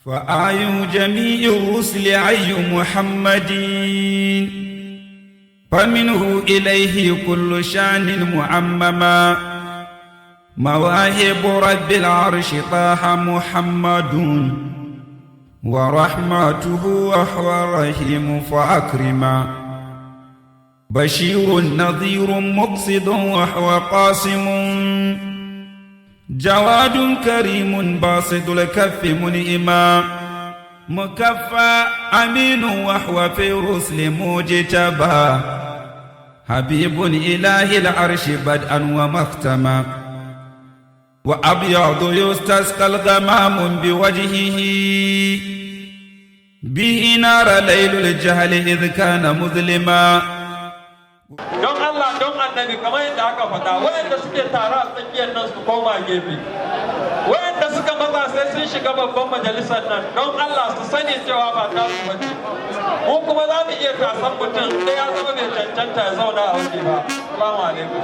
فآي جميع الرسل عي محمد فمنه إليه كل شان معمما مواهب رب العرش طه محمد ورحمته وهو الرحيم فأكرما بشير نظير مقصد وهو قاسم جواد كريم باسط الكف منئما مكفى أمين وهو في رسل مجتبى حبيب إله العرش بدءا ومختما وأبيض يستسقى الغمام بوجهه به نار ليل الجهل إذ كان مظلما. don Allah don annabi kamar yadda aka faɗa waɗanda suke tare a tsakiyar nan su koma gefe waɗanda suka matsa sai sun shiga babban majalisar nan don Allah su sani cewa ba ta su bace mu kuma za mu iya tasan mutum da ya zama bai cancanta ya zauna a waje ba. Assalamu alaikum.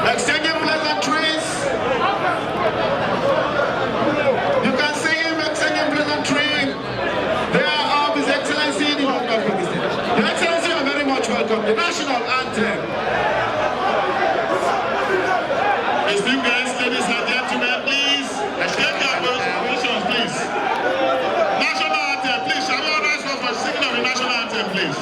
Exchanging pleasantries. You can see him exchanging pleasantries. There are His Excellency, the Governor of Kogi State. Your Excellency, you are very much welcome. The national anthem. Esteemed guests, ladies and gentlemen, please take your positions, please. National anthem, please. Shall we all rise for the singing of the national anthem, please?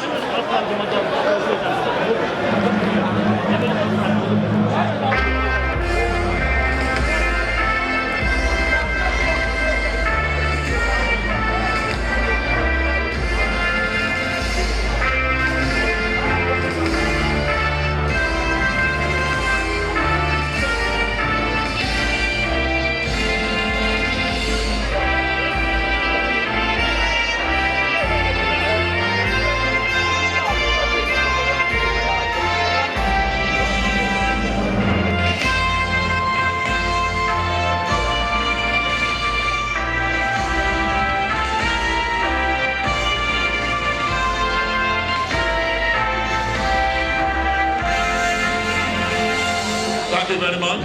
Thank you very much.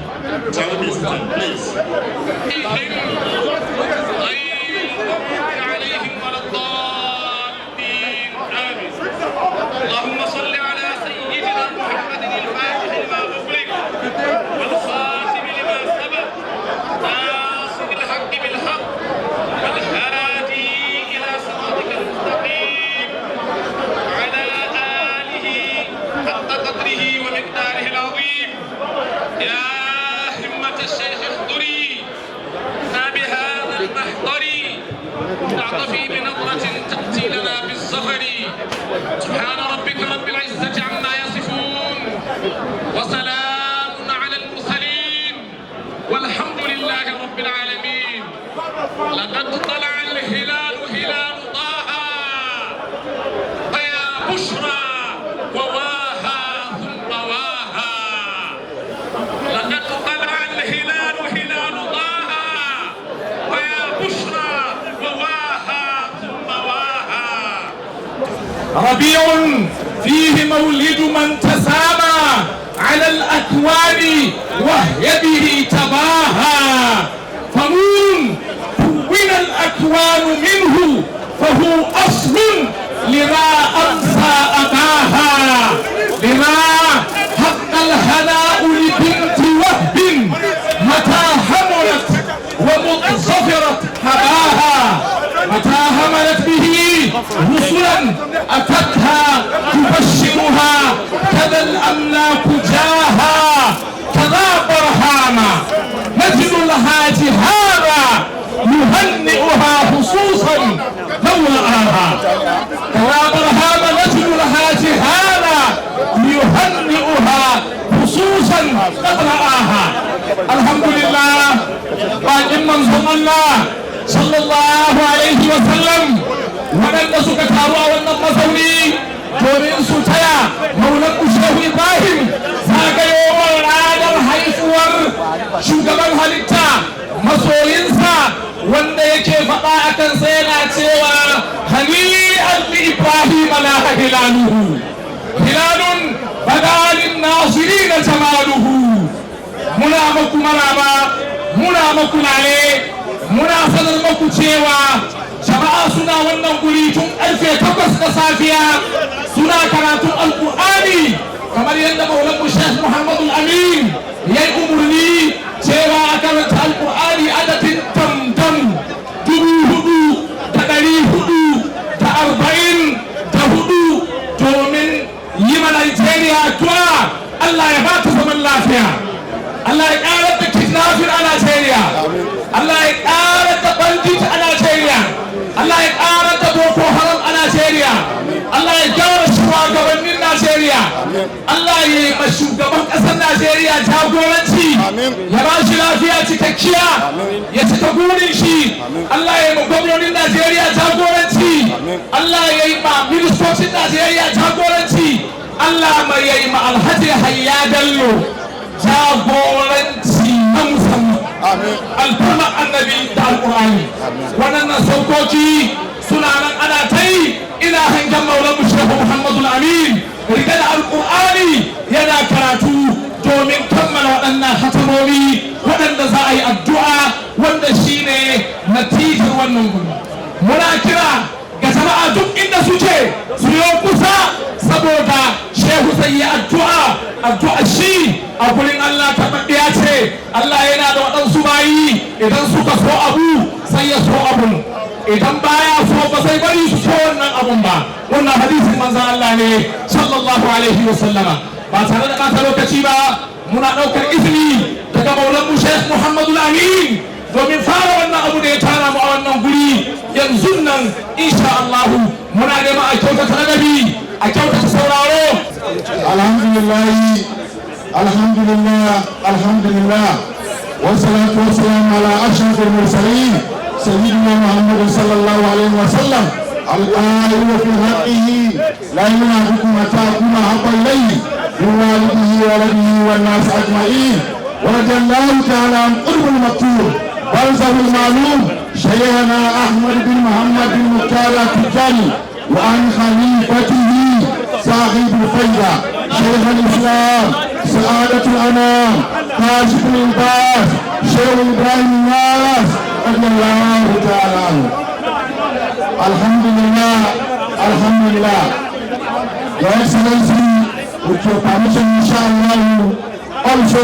Shall we be seated, please? اللهم صل على سيدنا محمد الفاتح لما أغلق والخاتم لما سبق ناصر الحق بالحق والهادي إلى صراطك المستقيم وعلى آله حق قدره ومقداره العظيم. يا همة الشيخ احضري بهذا المحضر تعطفي بنظرة تأتي لنا بالزفر. سبحان ربك رب العزة عما يصفون وسلام على المرسلين والحمد لله رب العالمين. لقد طلع الهلال هلال طه فيا بشرى وواها ثم واها. لقد طلع الهلال هلال طه فيا بشرى وواها ثم واها. ربيع فيه مولد من تسامى على الأكوان وهي به تباهى. فنور كون الأكوان منه فهو أصل لما أمسى أباها. لما حق الهناء لبنت وهب متى حملت ومظفرت هباها. متى هملت به رسلا أتتها تبشرها كذا الأملاك جاها. كذا برهاما نجد لها جهارا يهنئها خصوصا لو رآها. كذا برهاما نجد لها جهارا يهنئها خصوصا قد رآها. الحمد لله باقي منظوم الله sallallahu alaihi wa sallam waɗanda suka taru a wannan mazauni domin su taya maulan Shehu Ibrahim zagayowar ranar haifuwar shugaban halitta masoyinsa wanda yake faɗa a kansa yana cewa hani'an li Ibrahim laha hilaluhu hilalun badalin nasirina jamaluhu. Muna maku maraba, muna maku lale, muna sanar maku cewa jama'a suna wannan guri tun karfe 8 na safiya suna karatun alkur'ani kamar yadda maulanmu Sheikh Muhammadu Amin ya yi umarni cewa a karanta alkur'ani adadin tamtam 4,444 domin yi ma Najeriya addu'a Allah ya ba ta zaman lafiya. Allah ya ƙara da kidnapping a Najeriya. Allah ya ƙara da bandit a Najeriya. Allah ya ƙara da Boko Haram a Najeriya. Allah ya gyara shugabannin Najeriya. Allah ya yi ma shugaban ƙasar Najeriya jagoranci. Ya ba shi lafiya cikakkiya. Ya cika burin shi. Allah ya yi ma gwamnonin Najeriya jagoranci. Allah ya yi ma ministocin Najeriya jagoranci. Allah mai ya yi ma Alhaji Hayya Bello jagoranci na musamman. Alfarma annabi da alƙur'ani. Waɗannan saukoki suna nan ana ta yi. Ina hangen maulan Shehu Muhammadu Amin rike da alƙur'ani yana karatu domin kammala wannan guri muna kira ga jama'a duk inda suke su yi kusa saboda shehu sai yi addu'a shi a gurin Allah tabbaɗiya ce Allah yana da waɗansu bayi idan suka so abu sai ya so abun idan baya so ba sai bari su so wannan abun ba wannan hadisin manzon Allah ne sallallahu alaihi wa sallama ba tare da ɓata lokaci ba muna ɗaukar izini daga maulanmu Sheikh Muhammadu Amin domin fara wannan abu da ya tara mu a wannan guri yanzu nan insha Allah muna neman a kyautata ladabi a kyautata sauraro alhamdulillah wassalatu wassalamu ala ashrafil mursalin sayyidina Muhammad sallallahu alaihi wasallam القائل في حقه لا ينافقكم متى يكون حق الليل من والده ولده والناس اجمعين ورضي الله تعالى عن قرب المكتوب برزه المعلوم شيخنا احمد بن محمد بن مختار التجاني وعن خليفته صاحب الفيضه شيخ الاسلام سعاده الانام كاشف الالباس شيخ ابراهيم الناس رضي الله تعالى عنه. Alhamdulillah. Your Excellency, with your permission, inshallah, also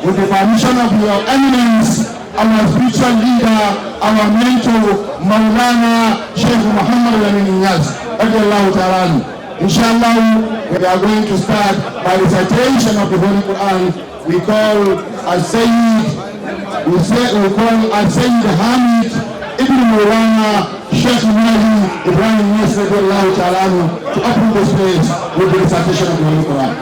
with the permission of your eminence, our spiritual leader, our mentor, Maulana Sheikh Muhammad Amin Inyas, radiallahu ta'ala. Inshallah, we are going to start by recitation of the Holy Quran. We call Al-Sayyid, Hamid Ibn Maulana Sheikh Ibrahim Inyas radiallahu ta'ala to open this place with the recitation of the Holy Quran.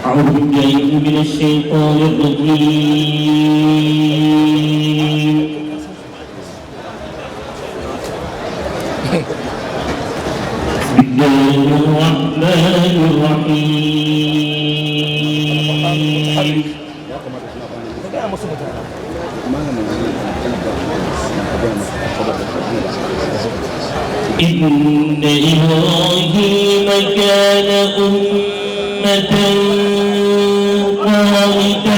أعوذ بالله من الشيطان الرجيم. بسم الله الرحمن الرحيم. إن إبراهيم كان أمة قانتا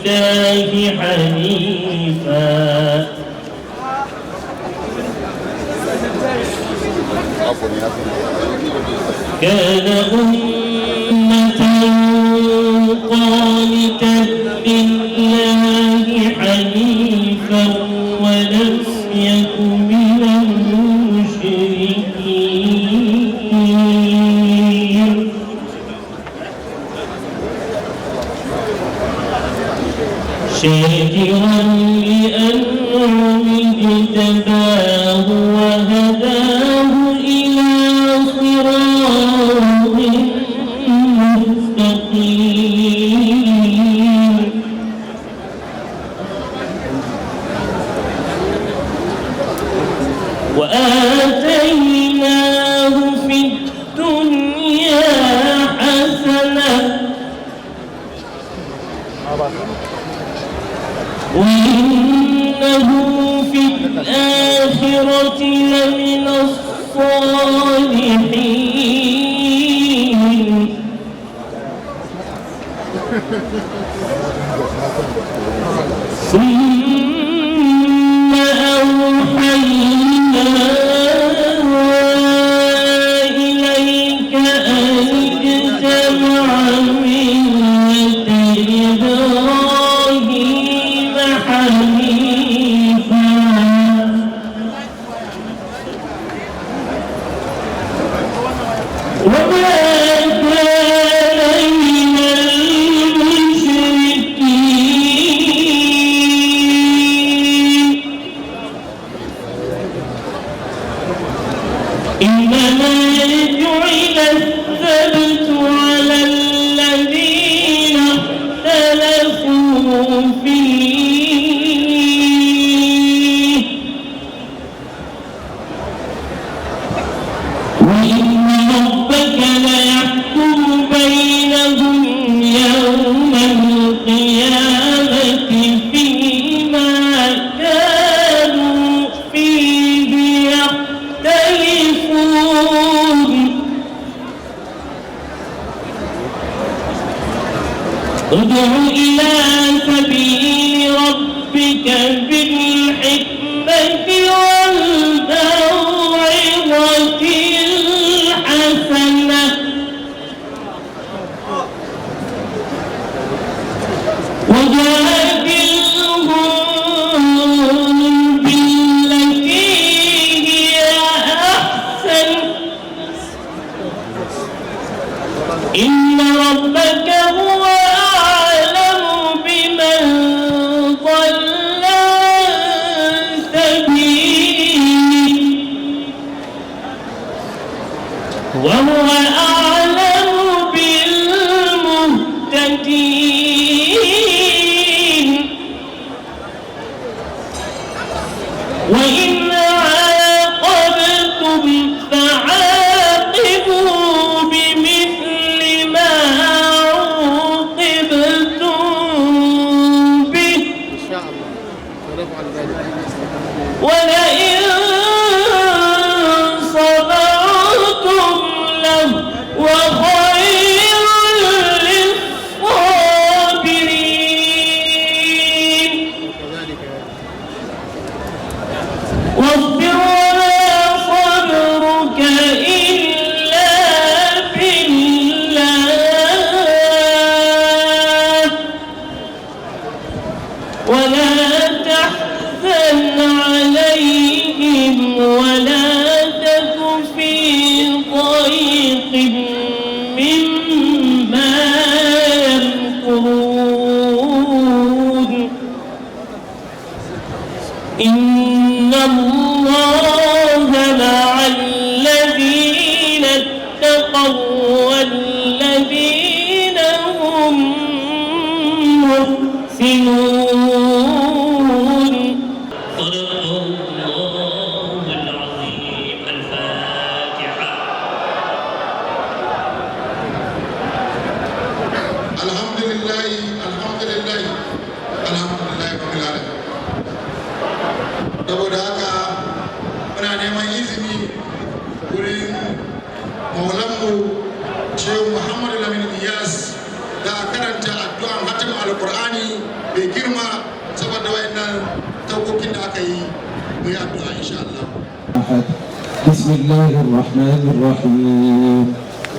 لله حنيفا كان أمة قانتا لله حنيفا ولم يكن من المشركين شاكرا لأنعمه اجتباه وهداه إلى صراط مستقيم وآتيناه في الدنيا حسنة وإنه في الآخرة لمن الصالحين ثم أوحينا إليك أن اجتمع ملة إبراهيم حنيفا وما كان من المشركين إنما جعل السبت على الذين اختلفوا فيه وإن ربك ليحكم بينهم يوم القيامة فيما كانوا فيه يختلفون ادع إلى سبيل بالحكمة والموعظة الحسنة وجادلهم بالتي هي أحسن إن ربك هو أعلم بمن ضل عن سبيله وهو أعلم بالمهتدين وإن عاقبتم فعاقبوا بمثل ما عوقبتم به ولئن صبرتم لهو خير للصابرين واصبر وما صبرك إلا بالله ولا تحزن عليهم ولا تك في ضيق مما يمكرون إن الله مع الذين اتقوا والذين هم محسنون صدق الله العظيم الفاتحة الحمد لله الحمد لله الحمد لله رب العالمين. Saboda haka muna neman izini wurin maulanmu Shehu Muhammadu Lamin Iyas da karanta addu'an hatimin alkur'ani mai girma saboda wayannan taukokin da aka yi mu yi addu'a insha Allah. بسم الله الرحمن الرحيم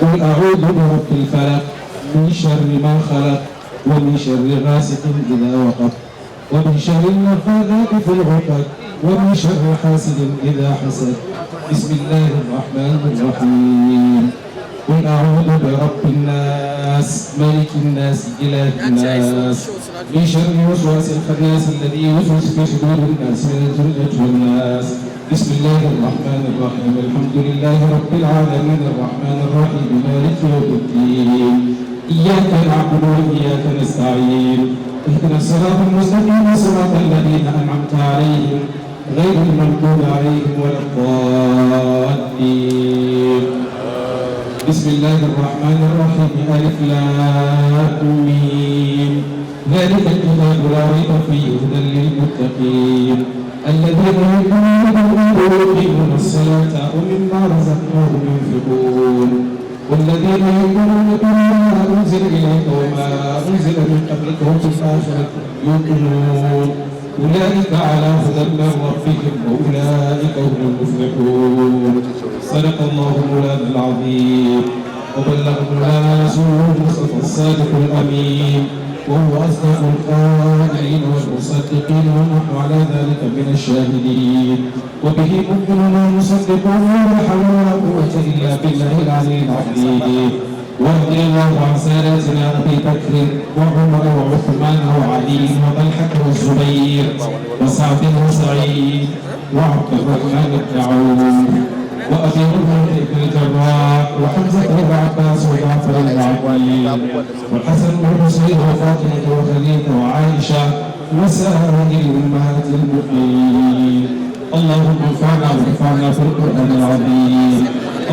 قل أعوذ برب الفلق من شر ما خلق ومن شر غاسق إذا وقب ومن شر النفاثات في العقد ومن شر حاسد إذا حسد بسم الله الرحمن الرحيم قل أعوذ برب الناس ملك الناس إله الناس من شر وسواس الخناس الذي يوسوس في صدور الناس من الجنة والناس بسم الله الرحمن الرحيم الحمد لله رب العالمين الرحمن الرحيم مالك يوم الدين إياك نعبد وإياك نستعين اهدنا الصراط المستقيم صراط الذين أنعمت عليهم غير المغضوب عليهم ولا الضالين بسم الله الرحمن الرحيم ألف لام ميم ذلك الكتاب لا ريب فيه هدى للمتقين الذين يقيمون الصلاة ومما رزقناهم ينفقون والذين يؤمنون بما أنزل إليك وما أنزل من قبلك وهم بالآخرة يوقنون أولئك على هدى من ربهم وأولئك هم المفلحون صدق الله مولانا العظيم وبلغ مولانا رسوله المصطفى الصادق الأمين وهو أصدق القائلين والمصدقين ونحن على ذلك من الشاهدين وبه مؤمنون ومصدقون ولا حول ولا قوة إلا بالله العلي العظيم ورضي الله عن سادتنا أبي بكر وعمر وعثمان وعلي وطلحة والزبير وسعد وسعيد وعبد الرحمن بن عوف وأبي هريرة بن الجراح وحمزة بن عباس وجعفر بن عقيل والحسن بن حسين وفاطمة وخديجة وعائشة وسائر أمهات المؤمنين اللهم انفعنا وارفعنا في القرآن العظيم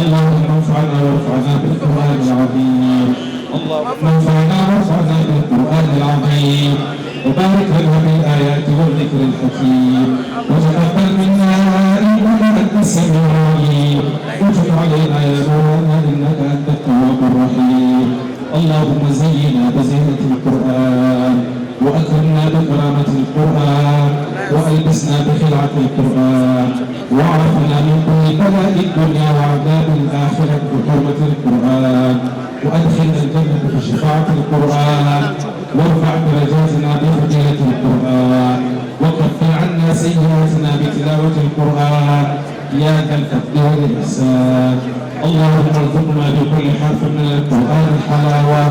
اللهم انفعنا وارفعنا بالقرآن العظيم اللهم انفعنا وارفعنا بالقرآن العظيم وبارك لنا بالآيات والذكر الحكيم وتقبل منا إنك أنت السميع العليم وتب علينا يا مولانا إنك أنت التواب الرحيم اللهم زينا بزينة القرآن وأكرمنا بكرامة القرآن يا ذا الفضل والإحسان. اللهم ارزقنا بكل حرف من القرآن حلاوة،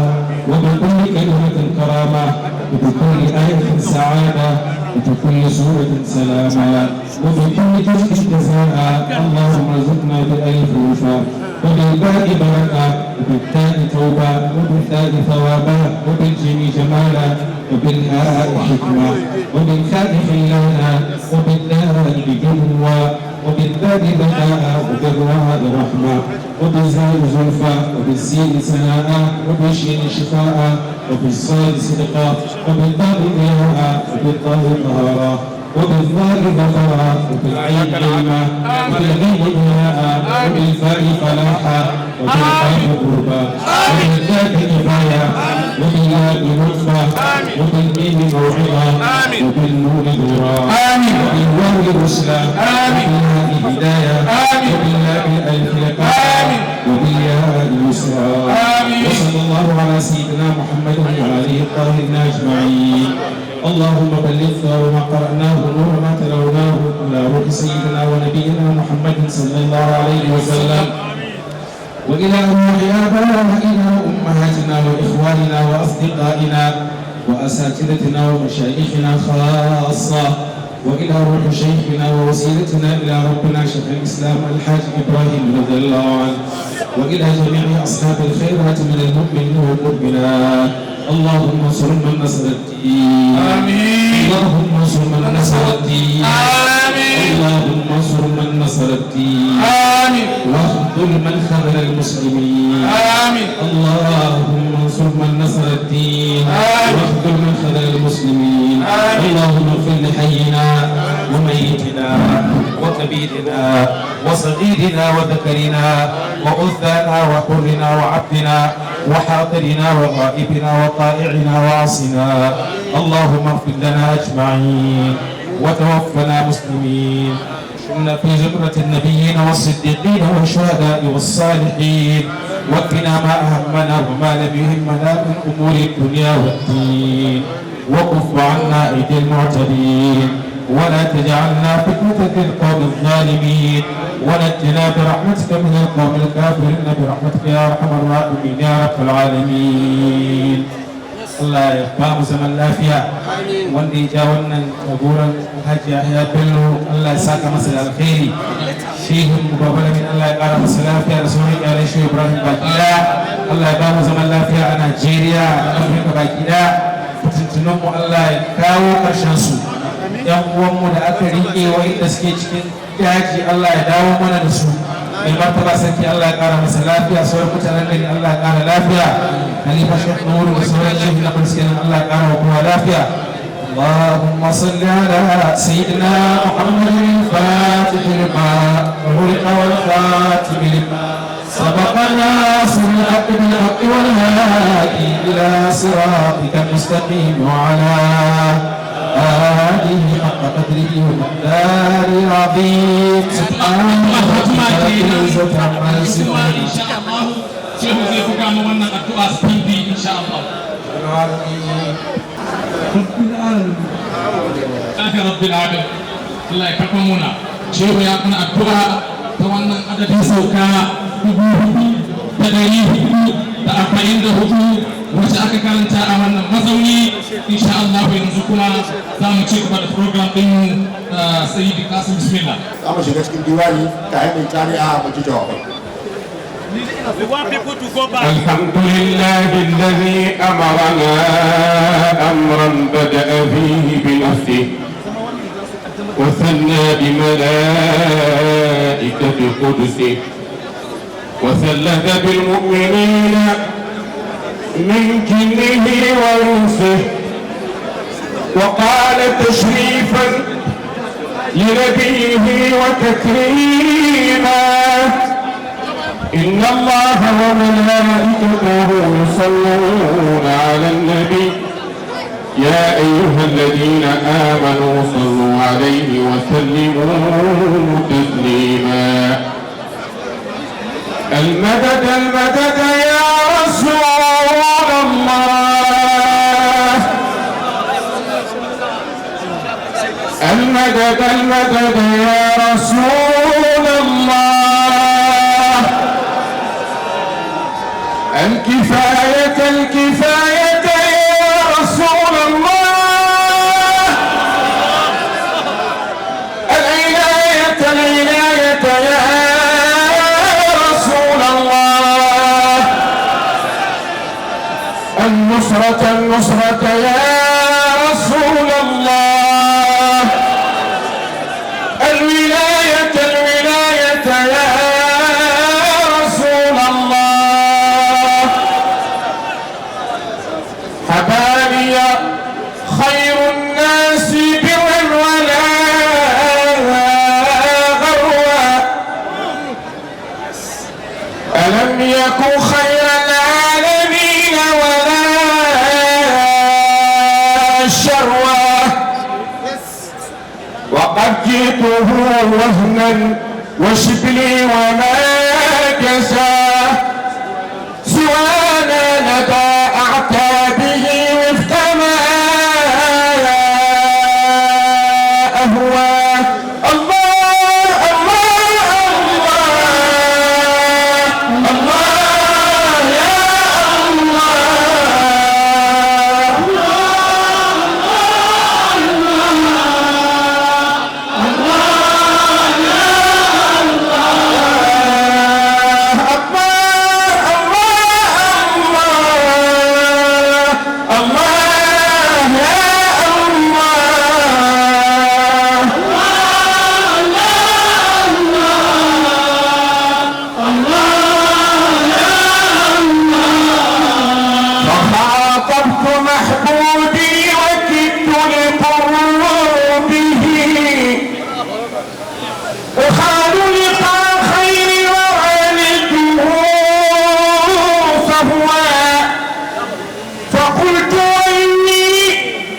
وبكل كلمة كرامة، وبكل آية سعادة، وبكل سورة سلاما، وبكل جزء جزاء. اللهم ارزقنا بالألف وفاء، وبالباء بركة، وبالتاء توبة، وبالثاء ثوابا، وبالجيم جمالا، وبالهاء حكمة، وبالخاء خلانا، وبالدال بجنوى، وبالذال بلاء، وبالراء رحمة، وبالزاء زلفى، وبالسين سناء، وبالشين شفاء، وبالصاد صدقا، وبالضاء ضياء، وبالطاء طهارا، وبالظاء ظفرا، وبالعين علما، وبالغين إناء، وبالفاء فلاحا، وبالقاف قربا، وبالذات كفاية، وبالياء لطفا، وبالميم موعظة، وبالنور نورا، وبالواو رسلا، وبالهاء هداية، وباللام ألف لقاء، وبالياء يسرا. وصلى الله على سيدنا محمد وآله الطاهرين أجمعين. اللهم بلغنا وما قرأناه ونور ما تلوناه إلى روح سيدنا ونبينا محمد صلى الله عليه وسلم، وإلى روح آبائنا وأمهاتنا وإخواننا وأصدقائنا وأساتذتنا ومشايخنا خاصة، وإلى روح شيخنا ووسيلتنا إلى ربنا شيخ الإسلام الحاج إبراهيم رضي الله عنه، وإلى جميع أصحاب الخيرات من المؤمنين والمؤمنات. اللهم انصر من نصر الدين. آمين. اللهم انصر من نصر الدين. آمين. اللهم انصر من نصر الدين. آمين. واخذل من خذل المسلمين. آمين. اللهم انصر من نصر الدين. آمين. واخذل من خذل المسلمين. آمين. اللهم اغفر لحينا وميتنا وكبيرنا وصغيرنا وذكرنا وأنثانا وحرنا وعبدنا وحاضرنا وغائبنا وطائعنا وعاصنا. اللهم اغفر لنا أجمعين وتوفنا مسلمين. كنا في زمرة النبيين والصديقين والشهداء والصالحين. وقنا ما أهمنا وما لم يهمنا من أمور الدنيا والدين. وكف عنا أيدي المعتدين، ولا تجعلنا فتنة للقوم الظالمين، ونجنا برحمتك من القوم الكافرين برحمتك يا أرحم الراحمين يا رب العالمين. الله يبقى زمن lafiya wanda ya ja wannan jagoran Alhaji Yahya Bello, Allah ya saka masa da alkhairi. Shehin mu Baba Lamin, Allah ya kara masa lafiya da sauran iyalan Shehu Ibrahim baki daya. Allah ya ba mu zaman lafiya a Najeriya da Afirka baki daya. Fitintunan mu Allah ya kawo karshen su. Yan uwan mu da aka rike wa'inda suke cikin daji, Allah ya dawo mana da su. Mai martaba sarki, Allah ya kara masa lafiya. Sauran mutanen gari, Allah ya kara lafiya. Khalifa Sheikh Nuru da sauran shehi na Palestine, Allah ya kara wa kowa lafiya. اللهم صل على سيدنا محمد الفاتح لما أغلق والخاتم لما سبق الناصر الحق بالحق والهادي إلى صراطك المستقيم وعلى آله حق قدره ومقداره العظيم. سبحان ربك رب العزة عما يصفون. إن شاء الله شيخ زي فكان وانا الدعاء سبيدي إن شاء الله. رب العالمين. الله يكرمنا. شيخ يكون الدعاء وانا عدد سوكا تدريه تأربعين دهوتو wacce aka karanta a wannan mazauni. insha Allah yanzu kuma za mu ci gaba da program din Sayyidi Qasim. Bismillah. Za mu shiga cikin diwani ta hanyar tari'a mu ji jawabai. الحمد لله الذي أمرنا أمرا بدأ فيه بنفسه وثنى بملائكة قدسه وثلث بالمؤمنين من جنه وإنسه وقال تشريفا لنبيه وتكريما إن الله وملائكته يصلون على النبي يا أيها الذين آمنوا صلوا عليه وسلموا تسليما. المدد المدد يا رسول الله، المدد المدد يا رسول الله، النصرة يا رسول الله، الولاية يا رسول الله. حباني خير الناس برا ولا غروا، ألم يكن خير العالمين ولا شروا، وقد جئته وهنا وشبلي وما كسى، سوانا لدى أعتابه وفق ما أهوى. الله الله الله الله يا الله، فخاطبت محبوبي وكدت لقربه، أخال لقاء خير وعالجه فهو، فقلت إني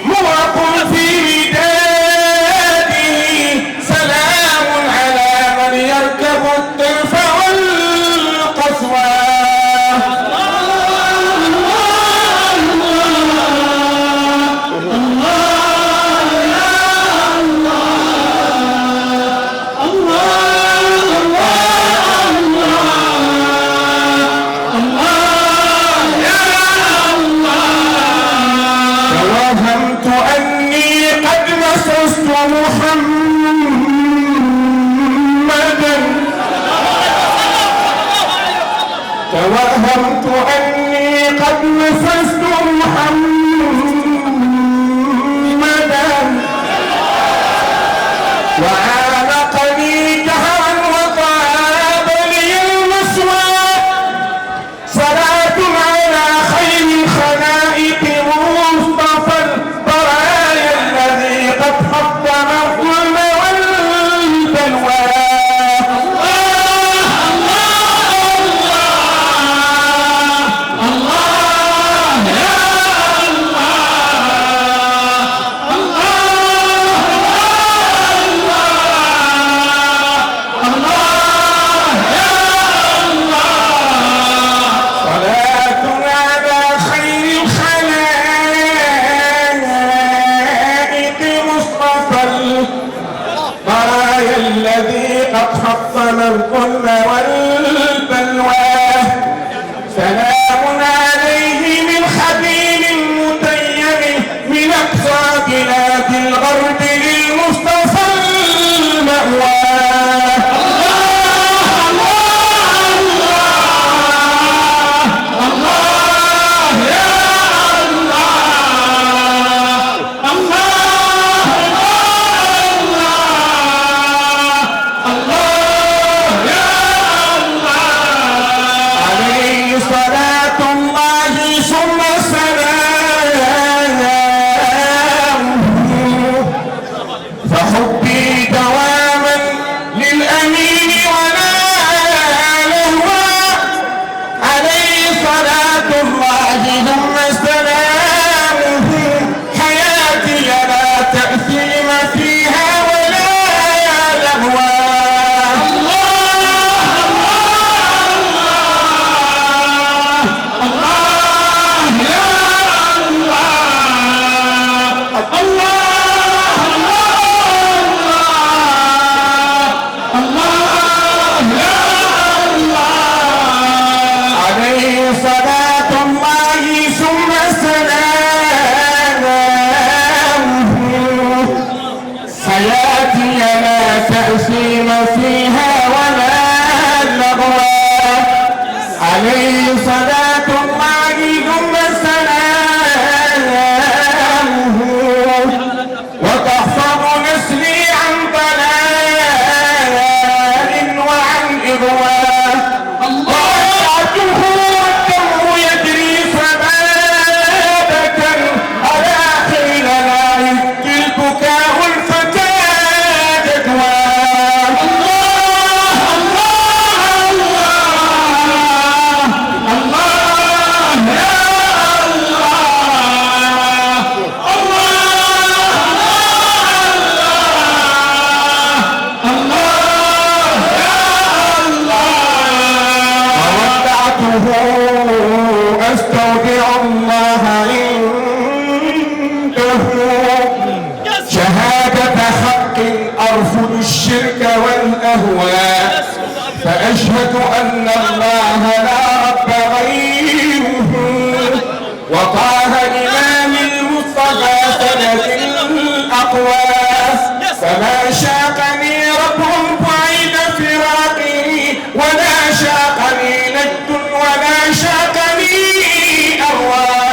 مرق في وداده، سلام على من يركب الطرف والقصوى. توهمت أني قد مسست محمدا، توهمت أني قد مسست محمدا، وعانقني دهرا وطاب لي المسوى. صلاة على خير الخلائق مصطفى البرايا الذي قد حطم الظلم والبلوى. صلاة على خير الخلائق مصطفى البرايا الذي قد حطم الظلم والبلوى. سلام عليه من خبير متيم من أقصى بلاد الغرب للمصطفى المأوى. عليه صلاة الله ثم سلامه، فحبي دواما للأمين ولا لهوى. عليه صلاة الله ثم سلامه، حياتي لا تأثيم فيها ولا لهوى. عليه صلاة الله ثم سلامه، حياتي لا تأثيم فيها ولا لغوى. عليه صلاة الله ثم سلامه، فأشهد أن الله لا رب غيره وطه إمام المصطفى سند الأقواس فما شاقني رب بعيد فراقي ولا شاقني نجد ولا شاقني أرواح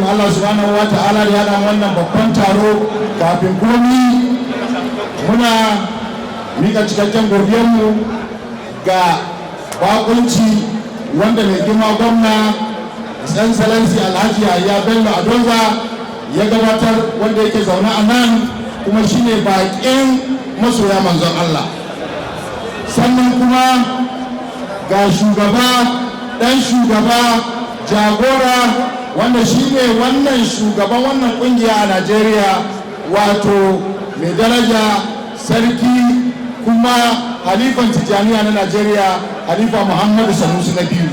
Allah subhanahu wa ta'ala da yana wannan babban taro. Kafin komi muna mika cikakken godiyarmu ga bakunci wanda mai girma gwamna Excellency Alhaji Yahaya Bello Adonza ya gabatar, wanda yake zaune a nan kuma shine baƙin masoya manzon Allah. Sannan kuma ga shugaba, ɗan shugaba, jagora wanda shi ne wannan shugaban wannan kungiya a Najeriya, wato mai daraja sarki kuma halifan Tijjaniya na Najeriya, Halifa Muhammadu Sanusi na biyu.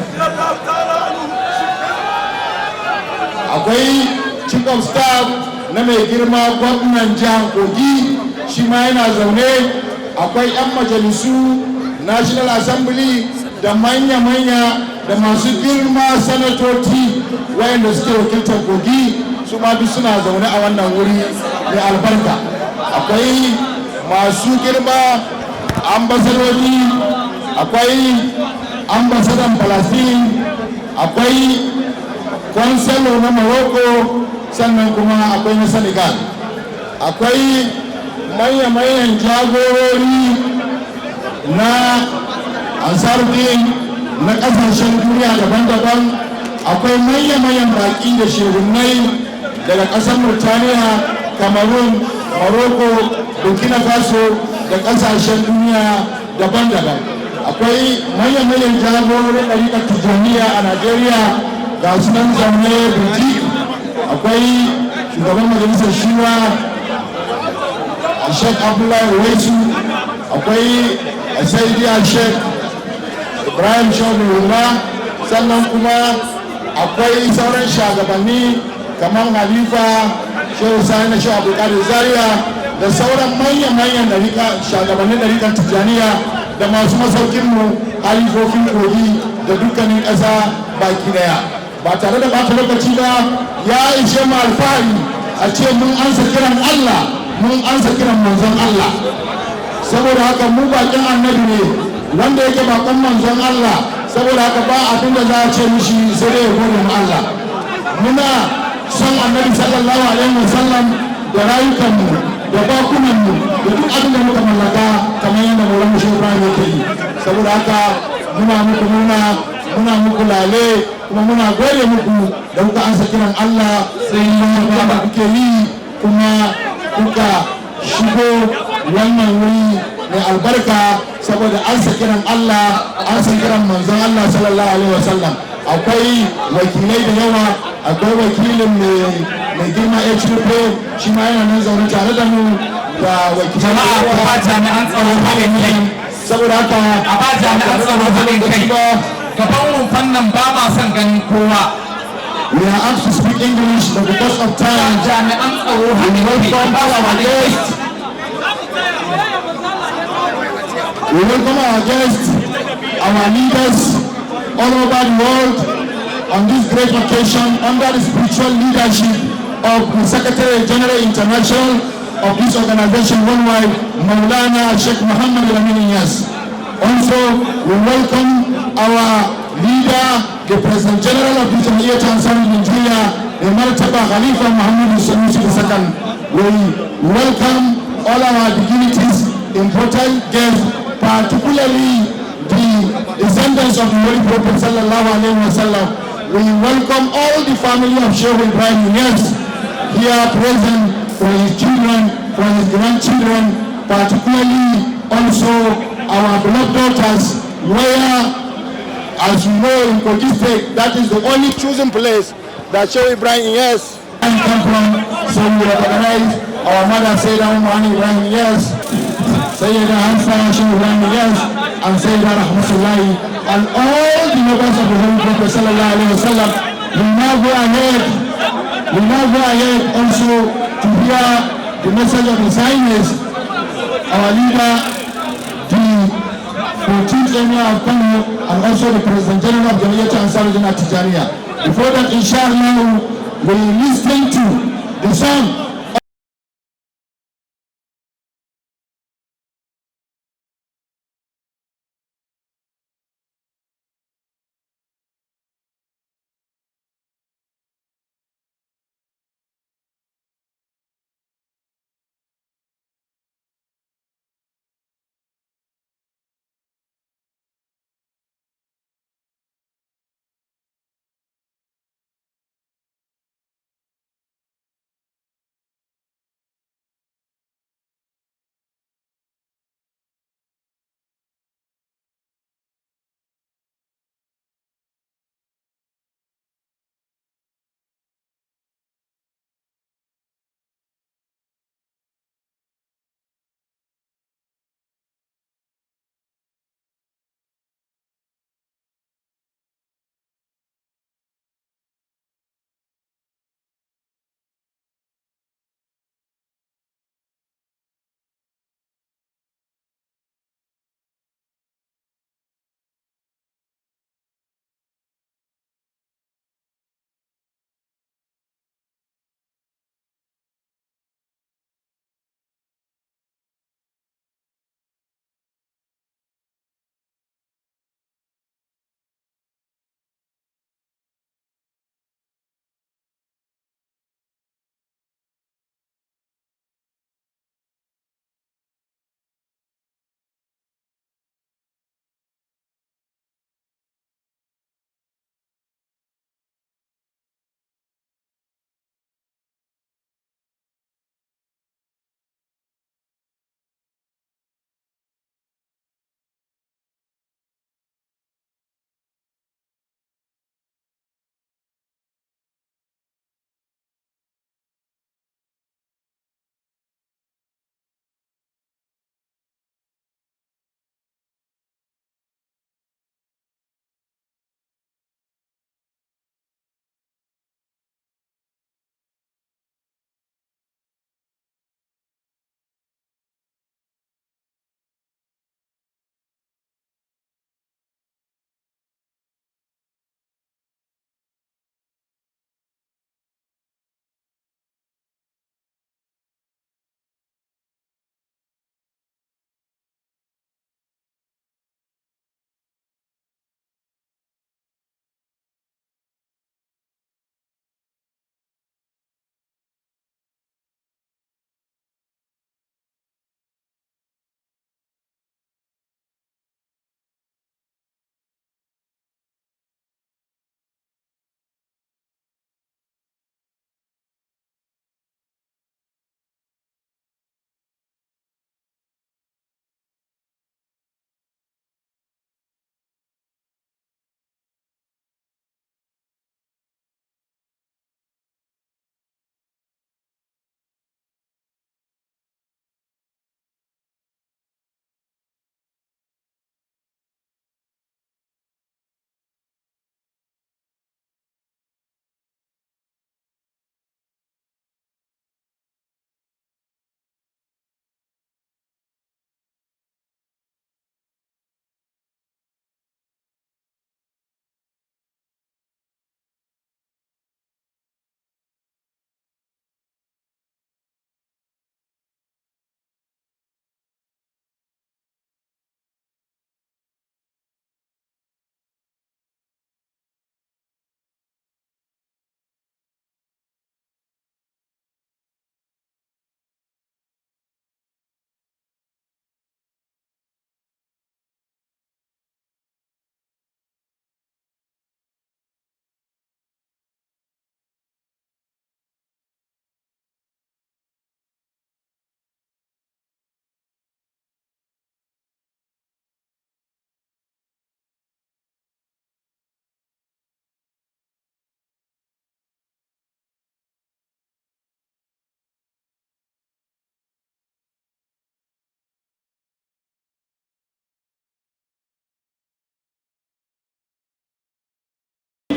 Akwai chief of staff na mai girma gwamnan jihar Kogi, shi ma yana zaune. Akwai 'yan majalisu National Assembly da manya-manya da masu girma sanatoci wayanda suke wakiltar Kogi, su ma duk suna zaune a wannan wuri mai albarka. Akwai masu girma ambasadori, akwai ambasadan Palestine, akwai kwansalo na Morocco, sannan kuma akwai na Senegal. Akwai manya-manyan jagorori na Ansarudin na kasashen duniya daban-daban. Akwai manya-manyan baki da shehunai daga ƙasar Murtaniya, Cameroon, Morocco, Burkina Faso da kasashen duniya daban-daban. Akwai manya-manyan jagororin ɗariƙar Tijjaniya a Najeriya ga sunan zaune Birji. Akwai shugaban majalisar Shiwa Sheikh Abdullahi Waisu, akwai Saidi Sheikh Ibrahim Shawulullah, sannan kuma akwai sauran shagabanni kamar Halifa Shehu Sani na Shehu Abdulkadir Zaria da sauran manyan shagabannin ɗariƙar Tijjaniya da masu masaukinmu halifofin Kogi da dukkanin ƙasa baki daya. Ba tare da ɓata lokaci ba, ya ishe mu alfahari a ce mun ansa kiran Allah, mun ansa kiran manzon Allah. Saboda haka mu bakin annabi ne wanda yake bakon manzon Allah, saboda haka ba abin da za a ce mishi sai dai ya gode mu Allah. Muna son annabi sallallahu alaihi wasallam da rayukanmu da bakunanmu da duk abin da muka mallaka kamar yadda Maulana Shehu Ibrahim yake yi. Saboda haka muna muku lale, kuma muna gode muku da kuka ansa kiran Allah sai da kuke yi, kuma kuka shigo wannan wuri mai albarka saboda ansa kiran Allah, ansa kiran manzon Allah sallallahu alaihi wasallam. Akwai wakilai da yawa, akwai wakilin mai girma HDP, shi ma yana nan zaune tare da mu da wakilai. Jama'a ku ba jami'an tsaro haɗin kai, saboda haka a ba jami'an tsaro haɗin kai. Gaban rumfan nan ba ma son ganin kowa. We are asked to speak English, but because of time, jami'an tsaro haɗin kai ba wa guest. We welcome our guests, our leaders all over the world on this great occasion under the spiritual leadership of the Secretary General International of this organization worldwide, Maulana Sheikh Muhammad Al-Amin Inyas. Also, we welcome our leader, the President General of the Jam'iyyat Ansarud Nigeria, the Martaba Khalifa Muhammad Sanusi II. We welcome all our dignitaries, important guests, particularly the descendants of the Holy Prophet sallallahu alaihi wasallam. We welcome all the family of Sheikh Ibrahim Inyas here present, for his children, for his grandchildren, particularly also our beloved daughters, where, as you know, in Kogi State, that is the only chosen place that Sheikh Ibrahim Inyas come from. So we recognize our mother Sayyidah Ibrahim Inyas, Sayyidah Hansa Sheikh Ibrahim Inyas, and Sayyidah Rahmatullahi, and all the members of the Holy Prophet sallallahu alaihi wasallam. We now go ahead also to hear the message of His Highness, our leader, the 14th Emir of Kano, and also the President General of Jam'iyyat Ansarud Tijaniya. Before that, inshallah, we listen to the song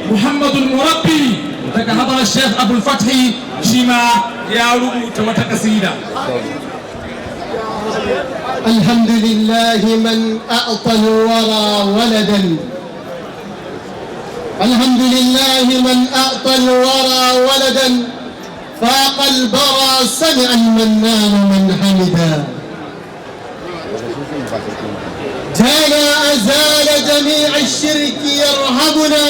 Muhammadu Murabbi daga hadar Sheikh Abdul Fathi shi ma ya rubuta wata kasida. الحمد لله من أعطى الورى ولدا الحمد لله من أعطى الورى ولدا فاق البرى سمع المنان من حمدا جانا أزال جميع الشرك يرهبنا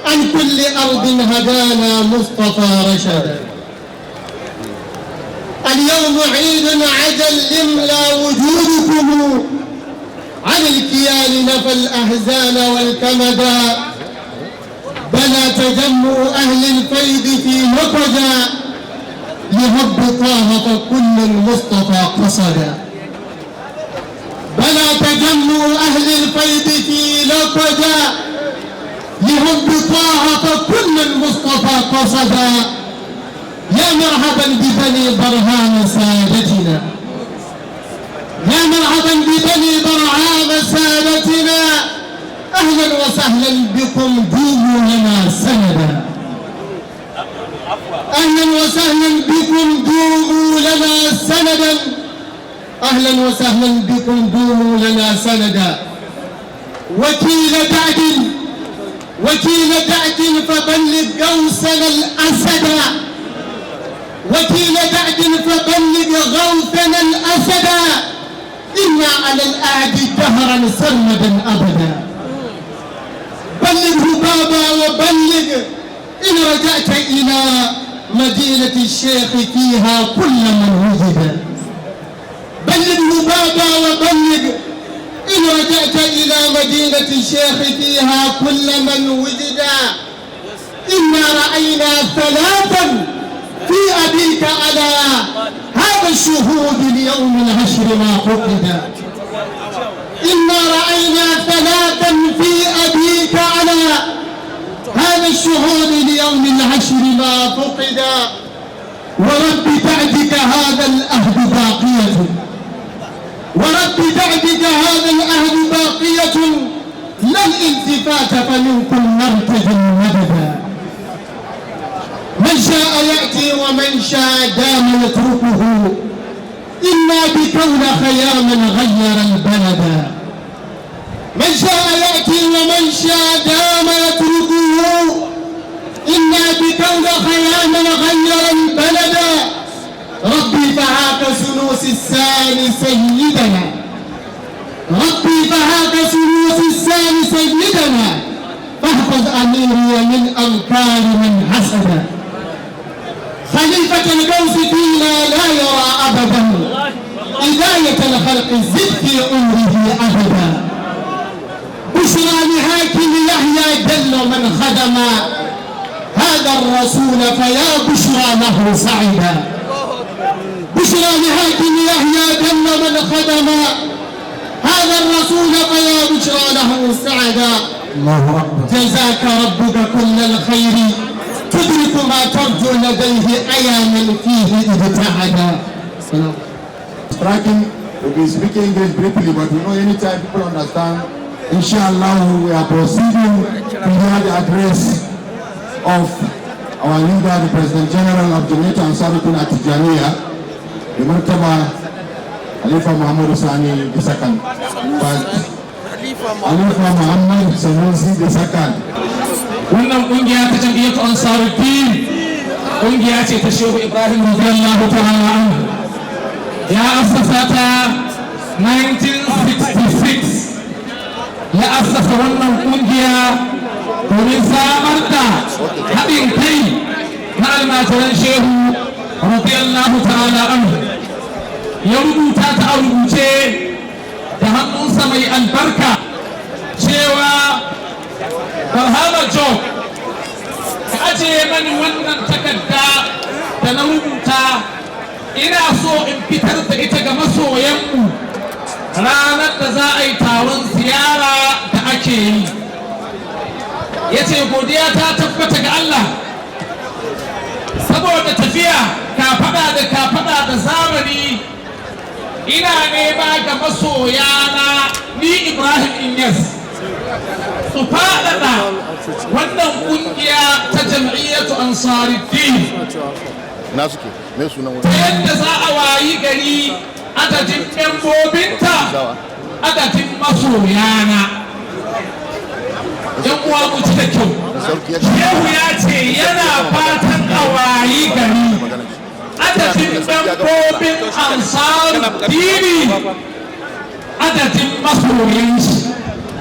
عن كل أرض هدانا مصطفى رشدا اليوم عيد عجل يملى وجودكم عن الكيان نفى الأحزان والكمدا بنى تجمع أهل الفيض في مقدا لهب طه كل المصطفى قصدا بنى تجمع أهل الفيض في لقدا لهب طه كل المصطفى قصدا يا مرحبا ببني برهان سادتنا يا مرحبا ببني برهان سادتنا أهلا وسهلا بكم دوموا لنا سندا أهلا وسهلا بكم دوموا لنا سندا أهلا وسهلا بكم دوموا لنا سندا وكيل دعد فبلغ قوسنا الأسدا وكيل دعد فبلغ غوثنا الأسدا إنا على الأعد دهرا سرمدا أبدا بلغه بابا وبلغ إن رجعت إلى مدينة الشيخ فيها كل من وجد بلغه بابا وبلغ إن رجعت إلى مدينة الشيخ فيها كل من وجد إنا رأينا ثلاثا في أبيك على هذا الشهود اليوم العشر ما فقد إنا رأينا ثلاثا في أبيك على هذا الشهود اليوم العشر ما فقد ورب بعدك هذا الأهد باقية ورب بعدك هذا الأهد باقية لا الالتفات فمنكم نرتجي مددا من شاء يأتي ومن شاء دام يتركه إنا بكون خياما غير البلد من شاء يأتي ومن شاء دام يتركه إنا بكون خياما غير البلد ربي فهاك سنوس السان سيدنا ربي فهاك سنوس السان سيدنا فاحفظ أميري من أنكار من حسد خليفة الغوث فينا لا يرى أبدا هداية الخلق زد في عمره أبدا بشرى لحاكم يحيى جل من خدم هذا الرسول فيا بشرى له سعدا بشرى لحاكم يحيى جل من خدم هذا الرسول فيا بشرى له سعدا الله أكبر جزاك ربك كل الخير تدرك ما ترجو لديه أياما فيه ابتعدا. Striking, we'll be speaking English briefly, but you know anytime people understand, inshallah we are proceeding to hear the address of our leader, the President General of Jamaica Ansarudin Atijaniya, the Murtaba Khalifa Muhammad Sani II. But Khalifa Muhammad Sanusi II. Wannan kungiya ta jam'iyyatu Ansaruddin kungiya ce ta Shehu Ibrahim radiyallahu ta'ala anhu. Ya assasa ta 1966. Ya assasa wannan kungiya domin samar da haɗin kai na almajiran Shehu radiyallahu ta'ala anhu. Ya rubuta ta a rubuce da hannunsa mai albarka cewa Barhama Job ka ajiye mani wannan takarda da na rubuta ina so in fitar da ita ga masoyanmu ranar da za a yi taron ziyara da ake yi. Ya ce godiya ta tabbata ga Allah saboda tafiya kafada da zamani ina nema ga masoyana ni Ibrahim Inyas su faɗaɗa wannan ƙungiya ta jam'iyyatu Ansaruddin ta yadda za a wayi gari adadin membobinta adadin masoyana. Yan uwa mu ji da kyau, shehu ya ce yana fatan a wayi gari adadin membobin Ansaruddin adadin masoyan shi.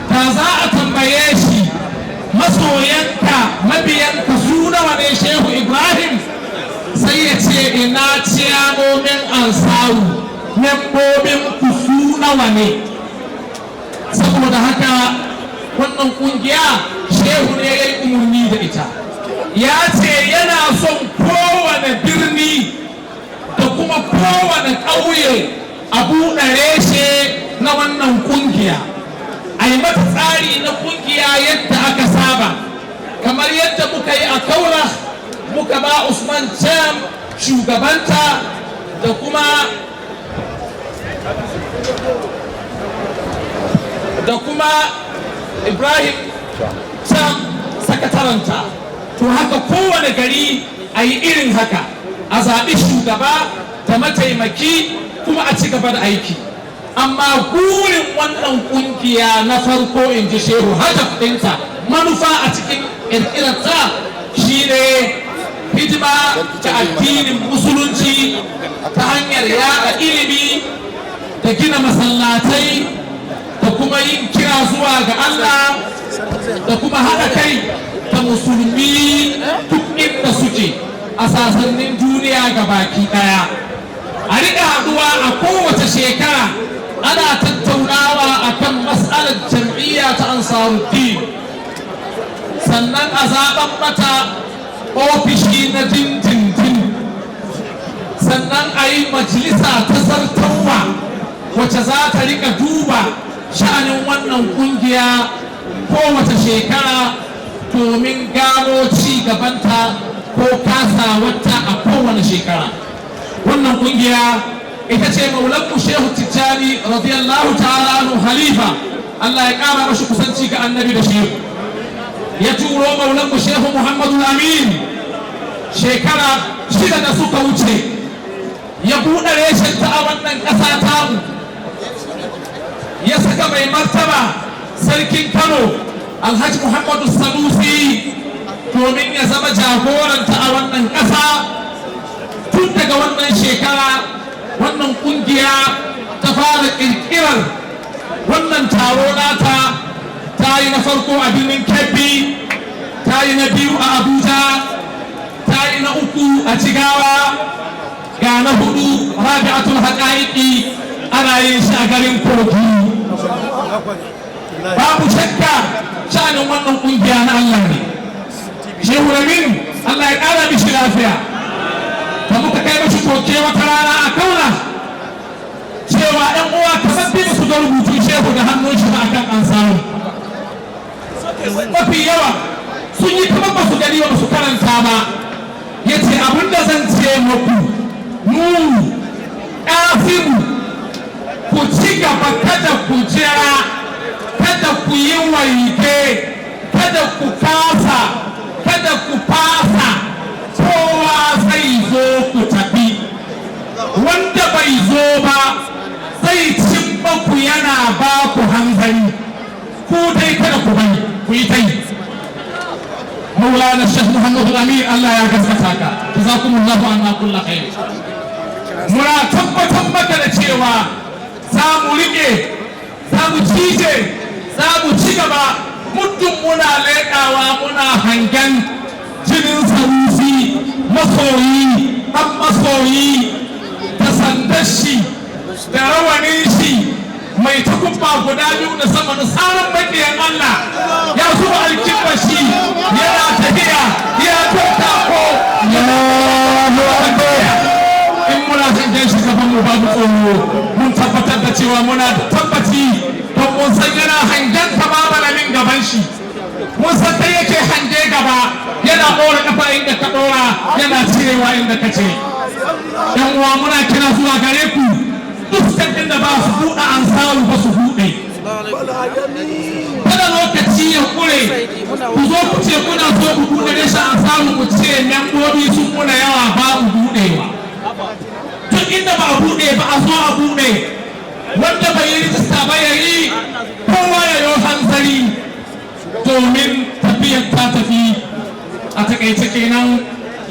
Da za a tambaye shi masoyanka mabiyanka su nawa ne Shehu Ibrahim, sai ya ce ina ciyamomin Ansaru, membobin ku su nawa ne. Saboda haka wannan kungiya Shehu ne ya yi umarni da ita, ya ce yana son kowane birni da kuma kowane ƙauye a buɗe reshe na wannan kungiya, a yi mata tsari na kungiya yadda aka saba, kamar yadda muka yi a Kaula, muka ba Usman Jam shugabanta da kuma Ibrahim Jam sakataranta. To haka kowane gari a yi irin haka, a zaɓi shugaba da mataimaki kuma a ci gaba da aiki. Amma burin wannan kungiya na farko in ji Shehu, hadaf ɗinta, manufa a cikin ƙirƙirarta shi ne hidima ta addinin musulunci ta hanyar yaɗa ilimi da gina masallatai da kuma yin kira zuwa ga Allah da kuma haɗa kai da musulmi duk inda suke a sasannin duniya ga baki ɗaya. A riƙa haɗuwa a kowace shekara ana tattaunawa akan mas'alar jam'iyya ta Ansaruddin, sannan a zaɓen mata ofishi na dindindin, sannan a yi majalisa ta zartarwa wacce za ta rika duba sha'anin wannan kungiya kowace shekara domin gano ci gabanta ko kasawarta a kowane shekara. Wannan kungiya ita ce maulanmu Shehu Tijjani radiyallahu ta'ala anhu halifa, Allah ya ƙara mashi kusanci ga annabi da shehu. Ya turo maulanmu Shehu Muhammadu Amin shekara 6 da suka wuce, ya buɗe reshenta a wannan ƙasa tamu, ya saka mai martaba sarkin Kano Alhaji Muhammadu Sanusi domin ya zama jagoranta a wannan ƙasa. Tun daga wannan shekara wannan kungiya ta fara ƙirƙirar wannan taro nata, ta yi na farko a birnin Kebbi, ta yi na biyu a Abuja, ta yi na uku a Jigawa, ga na hudu Rabi'atul Haqa'iqi ana yin shi a garin Kogi. Babu shakka sha'anin wannan kungiya na Allah ne. Shehu Ramin Allah ya ƙara mishi lafiya, da muka kai mashi koke wata rana a Kaula cewa ‘yan uwa kamar bi su ga rubutu Shehu da hannun shi ba akan Ansaru. Mafi yawa sun yi kamar ba su gani ba su karanta ba. Ya ce abinda zan ce muku, nuru ƙafiru, ku ci gaba, kada ku jira, kada ku yi waige, kada ku kasa, kada ku fasa, kowa zai zo ku tafi. Wanda bai zo ba zai cin ku yana ba ku hanzari, ku dai kada ku bari, ku yi ta yi. Maulana Sheikh Muhammadu Amin Allah ya gaskata ka, jazakumullahu anna kullu khair. Muna tabbatar maka da cewa za mu rike, za mu cije, za mu ci gaba, muddin muna leƙawa muna hangen jinin Sanusi masoyi, ɗan masoyi, da sandar shi da rawanin shi mai takubba guda biyu da sama da tsarin makiyan Allah ya zuba alkibba shi yana tafiya ya tattako in muna hangen shi gaban mu babu tsoro, mun tabbatar da cewa muna da tabbaci don mun san yana hangen tababalamin gaban shi, mun san kai yake hange gaba yana ɗora kafa inda ka ɗora yana cirewa inda ka ce. Yan uwa muna kira zuwa gare ku duk sabbin da ba su buɗe Ansaru ba su buɗe, kada lokaci ya kure ku zo ku ce kuna so ku buɗe rashin an samu ku ce membobi sun muna yawa babu buɗewa duk inda ba a buɗe ba a zo a buɗe wanda bai yi rijista ba ya yi kowa ya yi hanzari domin tafiyar ta tafi a takaice kenan